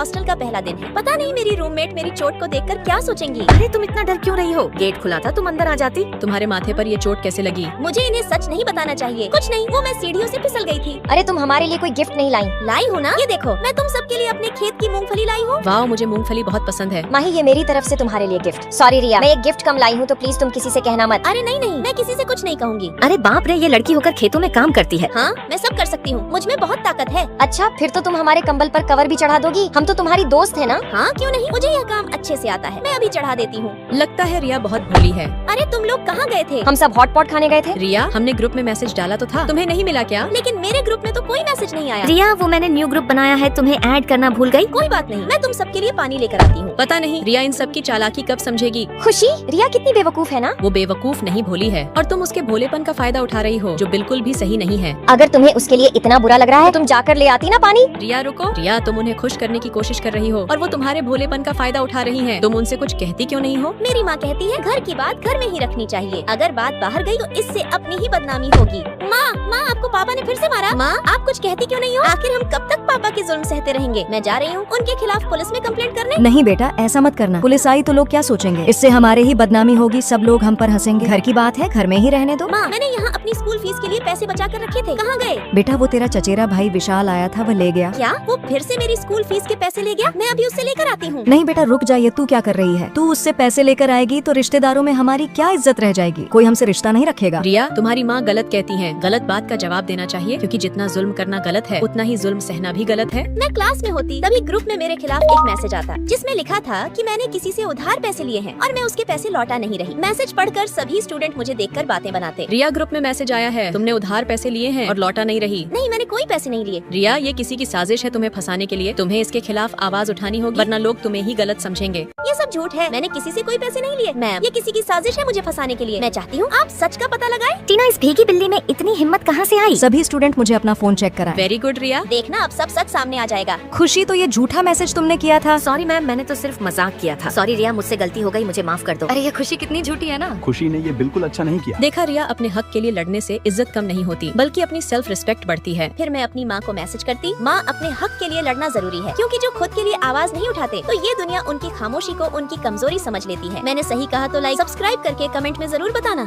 Hostel का पहला दिन है। पता नहीं मेरी रूममेट मेरी चोट को देखकर क्या सोचेंगी। अरे तुम इतना डर क्यों रही हो? गेट खुला था, तुम अंदर आ जाती। तुम्हारे माथे पर ये चोट कैसे लगी? मुझे इन्हें सच नहीं बताना चाहिए। कुछ नहीं, वो मैं सीढ़ियों से फिसल गई थी। अरे तुम हमारे लिए कोई गिफ्ट नहीं लाई? लाई हूँ ना, ये देखो मैं तुम सबके लिए अपने खेत की मूंगफली लाई हूँ। वाह, मुझे मूंगफली बहुत पसंद है। माही, ये मेरी तरफ से तुम्हारे लिए गिफ्ट। सॉरी रिया, मैं एक गिफ्ट कम लाई हूँ तो प्लीज तुम किसी से कहना मत। अरे नहीं नहीं, मैं किसी से कुछ नहीं कहूँगी। अरे बाप रे, ये लड़की होकर खेतों में काम करती है। हाँ, मैं सब कर सकती हूँ, मुझ में बहुत ताकत है। अच्छा, फिर तो तुम हमारे कंबल पर कवर भी चढ़ा दोगी। हम तो तुम्हारी दोस्त है ना। हाँ क्यों नहीं, मुझे यह काम अच्छे से आता है, मैं अभी चढ़ा देती हूँ। लगता है रिया बहुत भोली है। अरे तुम लोग कहाँ गए थे? हम सब हॉट पॉट खाने गए थे। रिया, हमने ग्रुप में मैसेज डाला तो था, तुम्हें नहीं मिला क्या? लेकिन मेरे ग्रुप में तो कोई मैसेज नहीं आया। रिया, वो मैंने न्यू ग्रुप बनाया है, तुम्हें ऐड करना भूल गई। कोई बात नहीं, मैं तुम सबके लिए पानी लेकर आती हूँ। पता नहीं रिया इन सब की चालाकी कब समझेगी। खुशी, रिया कितनी बेवकूफ है ना। वो बेवकूफ नहीं भोली है, और तुम उसके भोलेपन का फायदा उठा रही हो, जो बिल्कुल भी सही नहीं है। अगर तुम्हें उसके लिए इतना बुरा लग रहा है, तुम जाकर ले आती ना पानी। रिया रुको, रिया तुम उन्हें खुश करने की कोशिश कर रही हो और वो तुम्हारे भोलेपन का फायदा उठा रही हैं। तुम उनसे कुछ कहती क्यों नहीं हो? मेरी माँ कहती है घर की बात घर में ही रखनी चाहिए, अगर बात बाहर गई तो इससे अपनी ही बदनामी होगी। माँ, आपको पापा ने फिर से मारा। माँ, आप कुछ कहती क्यों नहीं हो? आखिर हम कब तक पापा के जुल्म सहते रहेंगे? मैं जा रही हूँ उनके खिलाफ पुलिस में कंप्लेंट करने। नहीं बेटा, ऐसा मत करना। पुलिस आई तो लोग क्या सोचेंगे? इससे हमारे ही बदनामी होगी, सब लोग हम पर हंसेंगे। घर की बात है, घर में ही रहने दो। माँ, मैंने यहाँ अपनी स्कूल फीस के लिए पैसे बचा कर रखे थे, कहाँ गए? बेटा, वो तेरा चचेरा भाई विशाल आया था, वो ले गया। क्या वो फिर से मेरी स्कूल फीस के पैसे ले गया? मैं अभी उससे लेकर आती हूँ। नहीं बेटा, रुक जाइए, तू क्या कर रही है? तू उससे पैसे लेकर आएगी तो रिश्तेदारों में हमारी क्या इज्जत रह जाएगी? कोई हमसे रिश्ता नहीं रखेगा। रिया, तुम्हारी माँ गलत कहती है, गलत बात का जवाब देना चाहिए, क्योंकि जितना जुल्म करना गलत है उतना ही जुल्म सहना भी गलत है। मैं क्लास में होती तभी ग्रुप में मेरे खिलाफ एक मैसेज आता जिसमें लिखा था कि मैंने किसी से उधार पैसे लिए हैं और मैं उसके पैसे लौटा नहीं रही। मैसेज पढ़कर सभी स्टूडेंट मुझे देखकर बातें बनाते। रिया, ग्रुप में मैसेज आया है, तुमने उधार पैसे लिए हैं और लौटा नहीं रही। नहीं, मैंने कोई पैसे नहीं लिए। रिया, ये किसी की साजिश है तुम्हें फंसाने के लिए। तुम्हें इसके खिलाफ आवाज उठानी होगी, वरना लोग तुम्हें ही गलत समझेंगे। ये सब झूठ है, मैंने किसी से कोई पैसे नहीं लिए। मैम, ये किसी की साजिश है मुझे फंसाने के लिए। मैं चाहती हूँ आप सच का पता लगाएं। टीना, इस भीगी बिल्ली में इतनी हिम्मत कहाँ से आई? सभी स्टूडेंट मुझे अपना फोन चेक कराएं। वेरी गुड रिया। देखना अब सब सच सामने आ जाएगा। खुशी, तो ये झूठा मैसेज तुमने किया था। सॉरी मैम, मैंने तो सिर्फ मजाक किया था। सॉरी रिया, मुझसे गलती हो गई, मुझे माफ कर दो। अरे ये खुशी कितनी झूठी है ना। खुशी ने ये बिल्कुल अच्छा नहीं किया। देखा रिया, अपने हक के लिए लड़ने से इज्जत कम नहीं होती, बल्कि अपनी सेल्फ रिस्पेक्ट बढ़ती है। फिर मैं अपनी माँ को मैसेज करती, माँ अपने हक के लिए लड़ना जरूरी है, क्योंकि जो खुद के लिए आवाज नहीं उठाते तो ये दुनिया उनकी खामोशी को उनकी कमजोरी समझ लेती है। मैंने सही कहा तो लाइक सब्सक्राइब करके कमेंट में जरूर बताना।